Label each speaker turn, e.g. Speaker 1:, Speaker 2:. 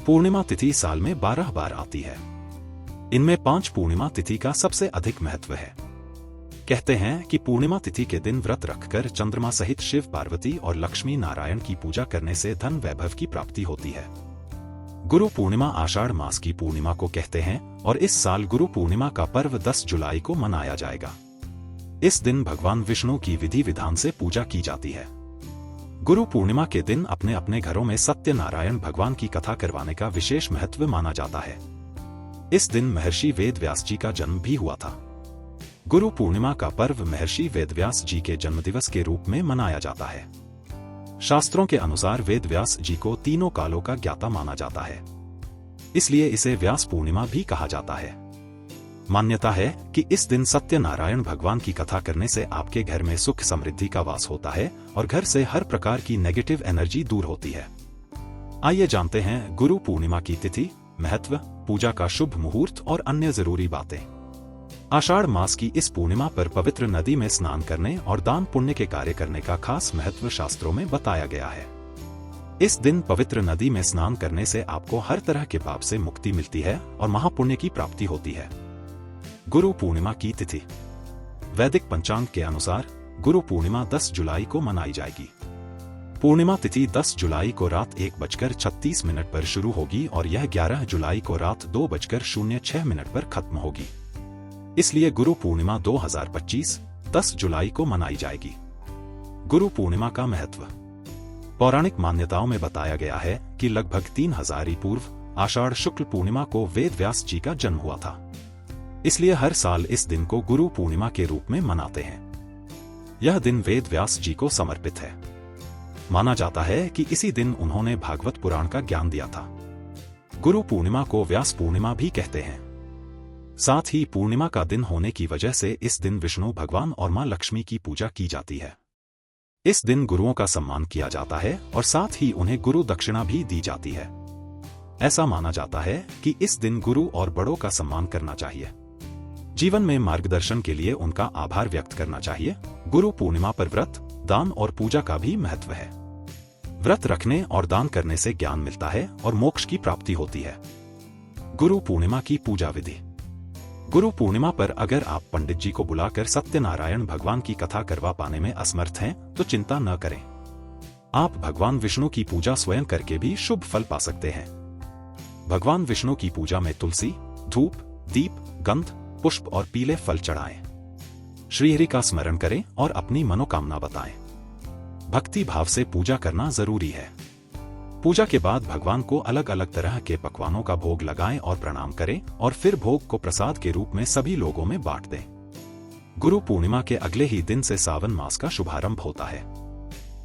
Speaker 1: पूर्णिमा तिथि साल में 12 बार आती है। इनमें 5 पूर्णिमा तिथि का सबसे अधिक महत्व है। कहते हैं कि पूर्णिमा तिथि के दिन व्रत रखकर चंद्रमा सहित शिव पार्वती और लक्ष्मी नारायण की पूजा करने से धन वैभव की प्राप्ति होती है। गुरु पूर्णिमा आषाढ़ मास की पूर्णिमा को कहते हैं और इस साल गुरु पूर्णिमा का पर्व 10 जुलाई को मनाया जाएगा। इस दिन भगवान विष्णु की विधि विधान से पूजा की जाती है। गुरु पूर्णिमा के दिन अपने अपने घरों में सत्यनारायण भगवान की कथा करवाने का विशेष महत्व माना जाता है। इस दिन महर्षि वेदव्यास जी का जन्म भी हुआ था। गुरु पूर्णिमा का पर्व महर्षि वेदव्यास जी के जन्मदिवस के रूप में मनाया जाता है। शास्त्रों के अनुसार वेदव्यास जी को तीनों कालों का ज्ञाता माना जाता है, इसलिए इसे व्यास पूर्णिमा भी कहा जाता है। मान्यता है कि इस दिन सत्यनारायण भगवान की कथा करने से आपके घर में सुख समृद्धि का वास होता है और घर से हर प्रकार की नेगेटिव एनर्जी दूर होती है। आइए जानते हैं गुरु पूर्णिमा की तिथि, महत्व, पूजा का शुभ मुहूर्त और अन्य जरूरी बातें। आषाढ़ मास की इस पूर्णिमा पर पवित्र नदी में स्नान करने और दान पुण्य के कार्य करने का खास महत्व शास्त्रों में बताया गया है। इस दिन पवित्र नदी में स्नान करने से आपको हर तरह के पाप से मुक्ति मिलती है और महापुण्य की प्राप्ति होती है। गुरु पूर्णिमा की तिथि। वैदिक पंचांग के अनुसार गुरु पूर्णिमा 10 जुलाई को मनाई जाएगी। पूर्णिमा तिथि 10 जुलाई को रात 1:36 पर शुरू होगी और यह 11 जुलाई को रात 2:06 पर खत्म होगी। इसलिए गुरु पूर्णिमा 2025 10 जुलाई को मनाई जाएगी। गुरु पूर्णिमा का महत्व। पौराणिक मान्यताओं में बताया गया है कि लगभग 3000 पूर्व आषाढ़ शुक्ल पूर्णिमा को वेदव्यास जी का जन्म हुआ था। इसलिए हर साल इस दिन को गुरु पूर्णिमा के रूप में मनाते हैं। यह दिन वेदव्यास जी को समर्पित है। माना जाता है कि इसी दिन उन्होंने भागवत पुराण का ज्ञान दिया था। गुरु पूर्णिमा को व्यास पूर्णिमा भी कहते हैं। साथ ही पूर्णिमा का दिन होने की वजह से इस दिन विष्णु भगवान और मां लक्ष्मी की पूजा की जाती है। इस दिन गुरुओं का सम्मान किया जाता है और साथ ही उन्हें गुरु दक्षिणा भी दी जाती है। ऐसा माना जाता है कि इस दिन गुरु और बड़ों का सम्मान करना चाहिए। जीवन में मार्गदर्शन के लिए उनका आभार व्यक्त करना चाहिए। गुरु पूर्णिमा पर व्रत, दान और पूजा का भी महत्व है। व्रत रखने और दान करने से ज्ञान मिलता है और मोक्ष की प्राप्ति होती है। गुरु पूर्णिमा की पूजा विधि। गुरु पूर्णिमा पर अगर आप पंडित जी को बुलाकर सत्यनारायण भगवान की कथा करवा पाने में असमर्थ हैं, तो चिंता न करें। आप भगवान विष्णु की पूजा स्वयं करके भी शुभ फल पा सकते हैं। भगवान विष्णु की पूजा में तुलसी, धूप, दीप, गंध, पुष्प और पीले फल चढ़ाएं। श्रीहरि का स्मरण करें और अपनी मनोकामना बताएं। भक्ति भाव से पूजा करना जरूरी है। पूजा के बाद भगवान को अलग अलग तरह के पकवानों का भोग लगाएं और प्रणाम करें और फिर भोग को प्रसाद के रूप में सभी लोगों में बांट दें। गुरु पूर्णिमा के अगले ही दिन से सावन मास का शुभारंभ होता है।